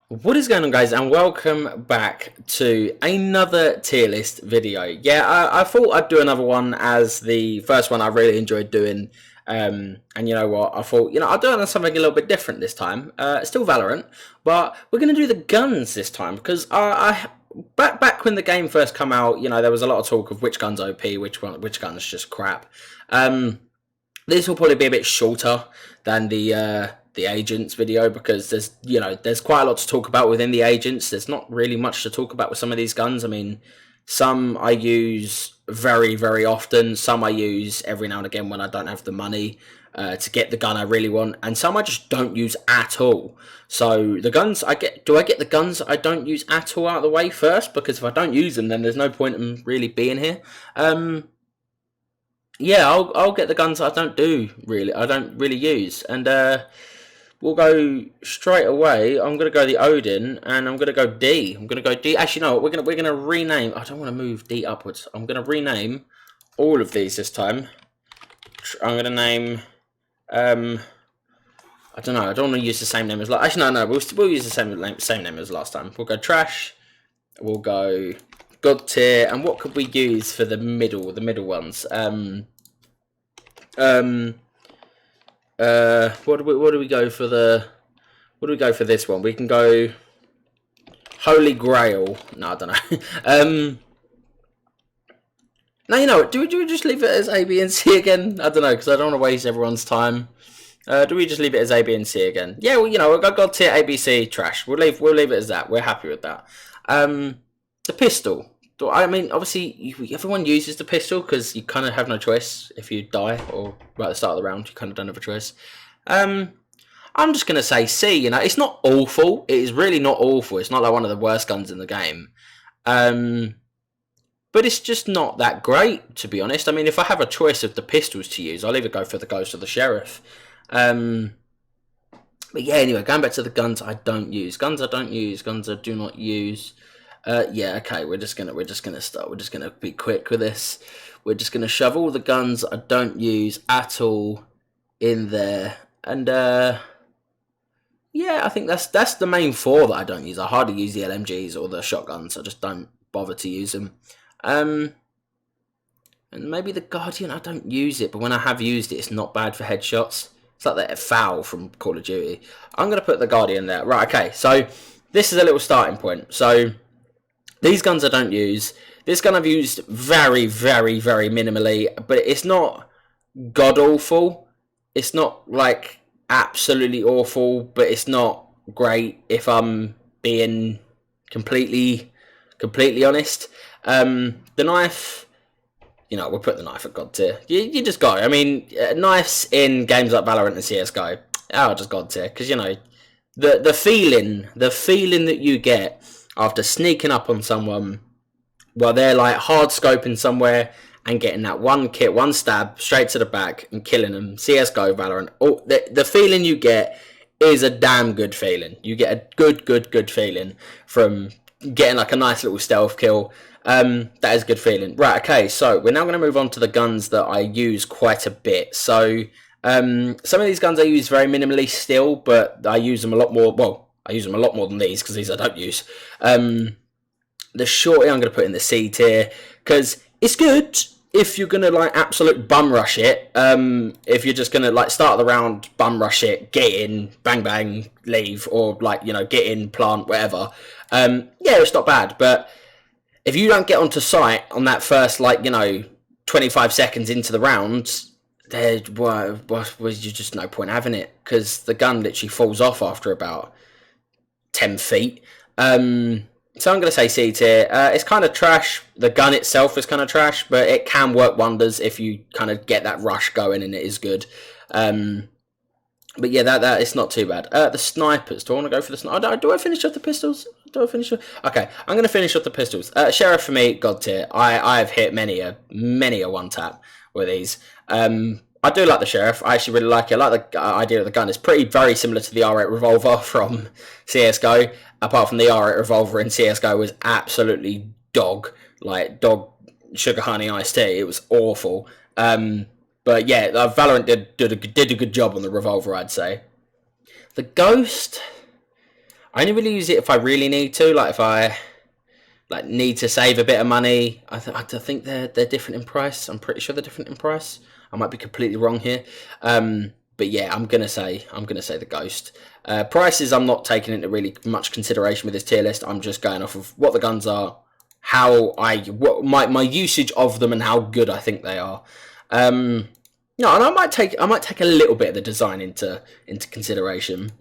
What is going on, guys, and welcome back to another tier list video. Yeah, I thought I'd do another one as the first one I really enjoyed doing. And you know what? I thought, I'll do something a little bit different this time. Still Valorant, but we're going to do the guns this time because back when the game first came out, there was a lot of talk of which gun's OP, which gun's just crap. This will probably be a bit shorter than the agents video because there's quite a lot to talk about within the agents. There's not really much to talk about with some of these guns. I mean, some I use very, very often. Some I use every now and again when I don't have the money to get the gun I really want, and some I just don't use at all. So the guns I get, do I get the guns I don't use at all out of the way first? Because if I don't use them, then there's no point in really being here. Yeah, I'll get the guns I don't really use, and we'll go straight away. I'm gonna go the Odin, and I'm gonna go D. I'm gonna go D. Actually, no, we're gonna rename. I don't want to move D upwards. I'm gonna rename all of these this time. I'm gonna name. I don't know. I don't want to use the same name as last. Actually, no. We'll use the same name as last time. We'll go trash. We'll go God tier, and what could we use for the middle ones? What do we go for this one? We can go Holy Grail. No, I don't know. Now, you know what? Do we just leave it as A, B, and C again? I don't know, because I don't want to waste everyone's time. Do we just leave it as A, B, and C again? Yeah, well, we've got God tier A, B, C, trash. We'll leave it as that. We're happy with that. The pistol. I mean, obviously, everyone uses the pistol because you kind of have no choice if you die or right at the start of the round. You kind of don't have a choice. I'm just gonna say C. It's not awful. It is really not awful. It's not like one of the worst guns in the game. But it's just not that great, to be honest. I mean, if I have a choice of the pistols to use, I'll either go for the Ghost or the Sheriff. But yeah, anyway, going back to the guns I don't use. Guns I do not use. Yeah, okay, we're just gonna start. We're just gonna be quick with this. We're just gonna shove all the guns I don't use at all in there. And yeah, I think that's the main four that I don't use. I hardly use the LMGs or the shotguns. I just don't bother to use them. And maybe the Guardian, I don't use it, but when I have used it, it's not bad for headshots. It's like that foul from Call of Duty. I'm gonna put the Guardian there. Right, okay, so this is a little starting point. So these guns I don't use. This gun I've used very, very, very minimally, but it's not god awful. It's not like absolutely awful, but it's not great if I'm being completely honest. The knife, we'll put the knife at god tier. You just go. I mean, knives in games like Valorant and CS:GO, just god tier, because the feeling that you get after sneaking up on someone while they're like hard scoping somewhere and getting that one stab straight to the back and killing them. CS:GO, Valorant, the feeling you get is a damn good feeling. You get a good feeling from getting like a nice little stealth kill. That is a good feeling. Right, okay, so we're now going to move on to the guns that I use quite a bit. So some of these guns I use very minimally still, but I use them a lot more. Well, I use them a lot more than these because these I don't use. The shorty I'm going to put in the C tier because it's good if you're going to like absolute bum rush it. If you're just going to like start the round, bum rush it, get in, bang bang, leave, or like get in, plant, whatever. Yeah, it's not bad, but if you don't get onto site on that first 25 seconds into the round, there was just no point having it because the gun literally falls off after about 10 feet. So I'm going to say C tier. It's kind of trash. The gun itself is kind of trash, but it can work wonders if you kind of get that rush going, and it is good. But yeah, that it's not too bad. The snipers. Do I want to go for the snipers? Do I finish off the pistols? Okay, I'm going to finish off the pistols. Sheriff for me, god tier. I have hit many a one tap with these. I do like the Sheriff. I actually really like it. I like the idea of the gun. It's very similar to the R8 revolver from CS:GO. Apart from the R8 revolver in CS:GO was absolutely dog sugar honey iced tea. It was awful. But yeah, Valorant did a good job on the revolver, I'd say. The Ghost, I only really use it if I really need to, like if I need to save a bit of money. I think they're different in price. I'm pretty sure they're different in price. I might be completely wrong here. But yeah, I'm gonna say the Ghost. Prices I'm not taking into really much consideration with this tier list. I'm just going off of what the guns are, what my usage of them, and how good I think they are. No, and I might take a little bit of the design into consideration.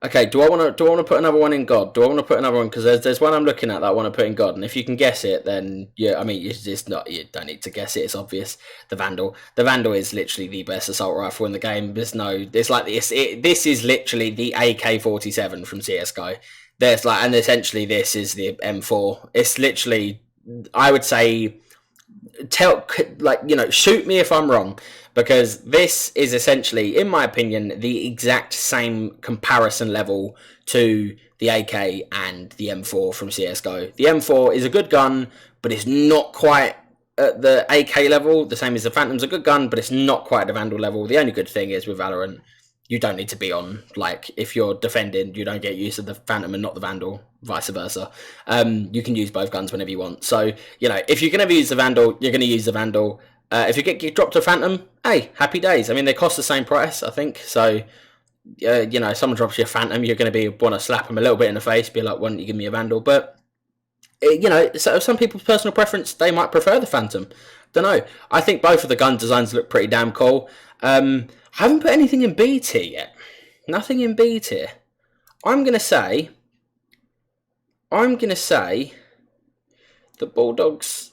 Okay, do I want to put another one in God? Do I want to put another one? Because there's one I'm looking at that I want to put in God, and if you can guess it, then yeah, I mean, it's not, you don't need to guess it. It's obvious. The Vandal. The Vandal is literally the best assault rifle in the game. This is literally the AK-47 from CS:GO. And essentially this is the M4. It's literally, I would say, shoot me if I'm wrong, because this is essentially, in my opinion, the exact same comparison level to the AK and the M4 from CS:GO. The M4 is a good gun, but it's not quite at the AK level. The same as the Phantom's a good gun, but it's not quite at the Vandal level. The only good thing is with Valorant, you don't need to be on, if you're defending, you don't get used to the Phantom and not the Vandal, vice versa. You can use both guns whenever you want. So, if you're going to use the Vandal, you're going to use the Vandal. If you get dropped a Phantom, hey, happy days. I mean, they cost the same price, I think. So, someone drops you a Phantom, you're going to want to slap them a little bit in the face, be like, why don't you give me a Vandal? But, so some people's personal preference, they might prefer the Phantom. Don't know. I think both of the gun designs look pretty damn cool. I haven't put anything in B tier yet. Nothing in B tier. I'm gonna say the Bulldogs.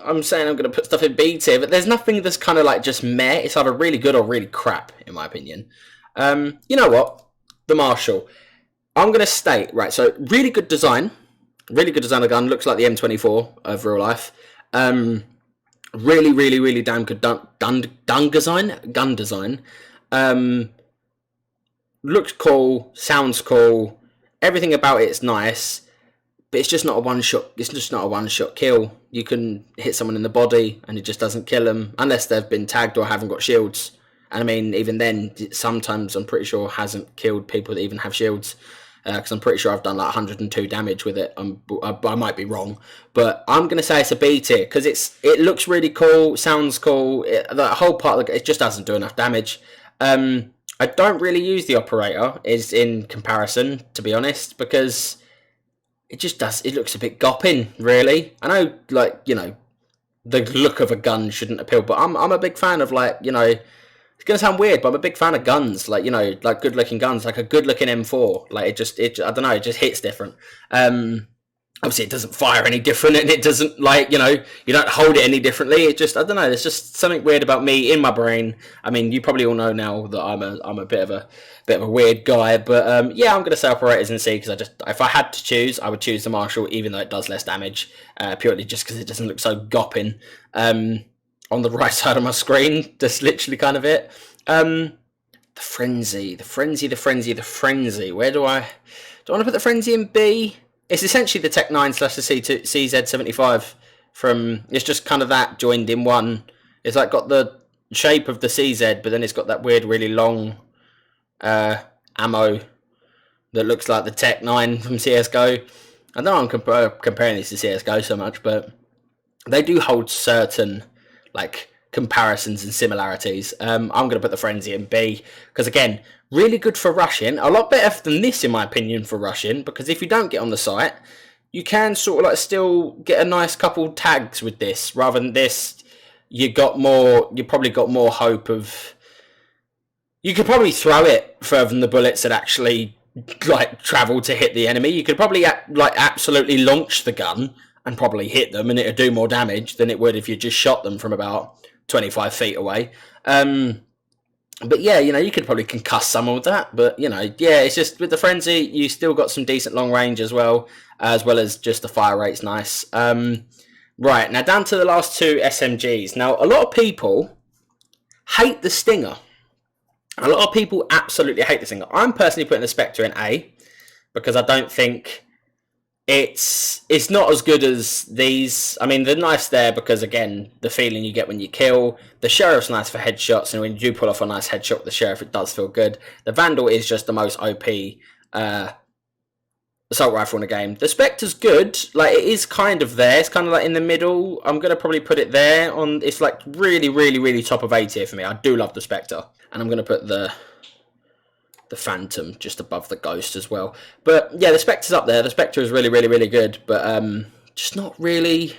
I'm saying I'm gonna put stuff in B tier, but there's nothing that's kind of just meh. It's either really good or really crap, in my opinion. You know what? The Marshall. I'm gonna state, right. So really good design of the gun. Looks like the M24 of real life. Really, really, really damn good gun design. Looks cool, sounds cool, everything about it's nice, but it's just not a one shot kill. You can hit someone in the body and it just doesn't kill them unless they've been tagged or haven't got shields. And I mean, even then, sometimes I'm pretty sure hasn't killed people that even have shields. Because I'm pretty sure I've done 102 damage with it. I might be wrong, but I'm gonna say it's a B tier because it looks really cool, sounds cool. The whole part of it just doesn't do enough damage. I don't really use the operator is in comparison, to be honest, because it just does. It looks a bit gopping, really. I know, the look of a gun shouldn't appeal, but I'm a big fan of It's gonna sound weird, but I'm a big fan of guns, good looking guns, like a good looking M4. I don't know, it just hits different. Obviously it doesn't fire any different, and it doesn't you don't hold it any differently. It just, I don't know, there's just something weird about me in my brain. I mean, you probably all know now that I'm a bit of a weird guy, but yeah, I'm gonna say operators in C because if I had to choose, I would choose the Marshall, even though it does less damage, purely just because it doesn't look so gopping. On the right side of my screen, that's literally kind of it. The Frenzy. Where do I want to put the Frenzy in B? It's essentially the Tech 9 / the CZ75 it's just kind of that joined in one. It's got the shape of the CZ, but then it's got that weird, really long ammo that looks like the Tech 9 from CSGO. I don't know I'm comparing this to CSGO so much, but they do hold certain comparisons and similarities. I'm going to put the Frenzy in B because, again, really good for rushing. A lot better than this, in my opinion, for rushing, because if you don't get on the site, you can sort of still get a nice couple tags with this. Rather than this, you probably got more hope of... You could probably throw it further than the bullets that actually travel to hit the enemy. You could probably absolutely launch the gun and probably hit them, and it'd do more damage than it would if you just shot them from about 25 feet away. But yeah, you could probably concuss someone with that. But, yeah, it's just with the Frenzy, you still got some decent long range as well as just the fire rate's nice. Right, now down to the last two SMGs. Now, a lot of people hate the Stinger. A lot of people absolutely hate the Stinger. I'm personally putting the Spectre in A because I don't think... It's not as good as these. I mean, they're nice there because, again, the feeling you get when you kill. The Sheriff's nice for headshots, and when you do pull off a nice headshot with the Sheriff, it does feel good. The Vandal is just the most OP assault rifle in a game. The Spectre's good. Like, it is kind of there. It's kind of like in the middle. I'm going to probably put it there. It's like really, really, really top of A tier for me. I do love the Spectre. And I'm going to put the Phantom just above the Ghost as well. But yeah, the Spectre's up there. The Spectre is really, really, really good. But just not really...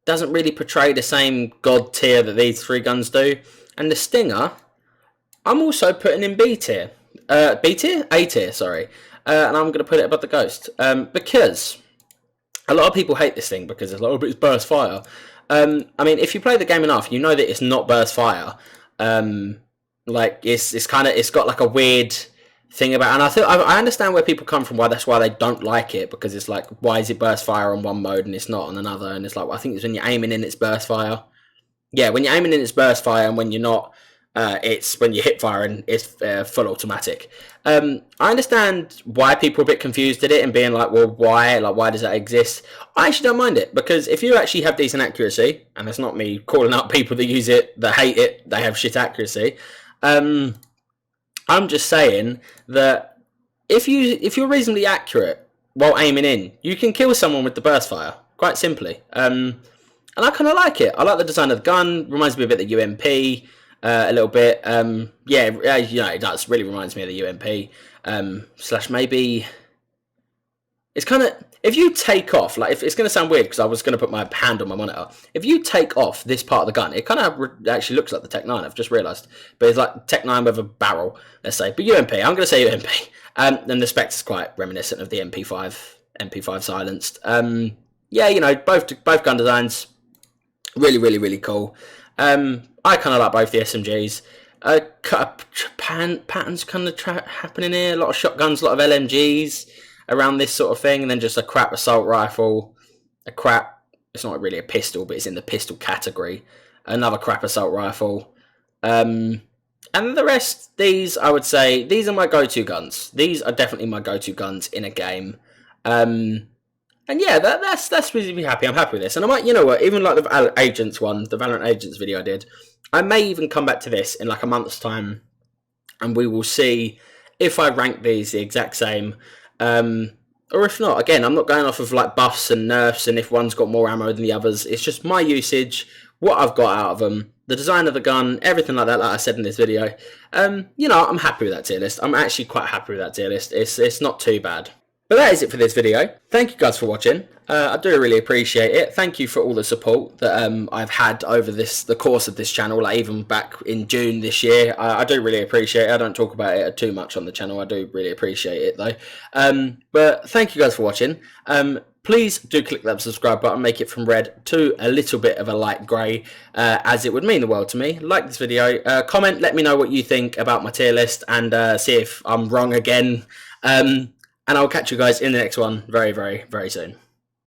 doesn't really portray the same god tier that these three guns do. And the Stinger, I'm also putting in B tier. B tier? A tier, sorry. And I'm going to put it above the Ghost. Because a lot of people hate this thing because it's like, oh, but it's burst fire. I mean, if you play the game enough, you know that it's not burst fire. Like, it's got like a weird thing about, and I understand where people come from, that's why they don't like it, because it's like, why is it burst fire on one mode and it's not on another? And it's like, well, I think it's when you're aiming in, it's burst fire. Yeah, when you're aiming in, it's burst fire, and when you're not, it's when you hip firing, it's full automatic. I understand why people are a bit confused at it and being like, well, why does that exist? I actually don't mind it, because if you actually have decent accuracy, and it's not me calling out people that use it, that hate it, they have shit accuracy. I'm just saying that if you're reasonably accurate while aiming in, you can kill someone with the burst fire, quite simply. And I kind of like it. I like the design of the gun. Reminds me a bit of the UMP, a little bit. Yeah, you know, it does. Really reminds me of the UMP. Slash maybe... It's kind of... If you take off, like, if it's going to sound weird because I was going to put my hand on my monitor. If you take off this part of the gun, it kind of actually looks like the Tech 9, I've just realised. But it's like Tech 9 with a barrel, let's say. But UMP, I'm going to say UMP. And the Spectre's quite reminiscent of the MP5 silenced. Yeah, you know, both gun designs, really, really, really cool. I kind of like both the SMGs. Patterns kind of happening here. A lot of shotguns, a lot of LMGs around this sort of thing, and then just a crap assault rifle, it's not really a pistol, but it's in the pistol category, another crap assault rifle, and the rest, these, I would say, these are my go-to guns. These are definitely my go-to guns in a game, and yeah, that's really happy. I'm happy with this, and I might, you know what, even like the Agents one, the Valorant Agents video I did, I may even come back to this in like a month's time, and we will see if I rank these the exact same. Or if not, again, I'm not going off of like buffs and nerfs and if one's got more ammo than the others. It's just my usage, what I've got out of them, the design of the gun, everything like that, like I said in this video. You know, I'm happy with that tier list. I'm actually quite happy with that tier list. It's not too bad. But that is it for this video. Thank you guys for watching. I do really appreciate it. Thank you for all the support that I've had over the course of this channel, like even back in June this year. I do really appreciate it. I don't talk about it too much on the channel. I do really appreciate it though. But thank you guys for watching. Please do click that subscribe button, make it from red to a little bit of a light grey, as it would mean the world to me. Like this video, comment, let me know what you think about my tier list, and see if I'm wrong again. And I'll catch you guys in the next one very, very, very soon.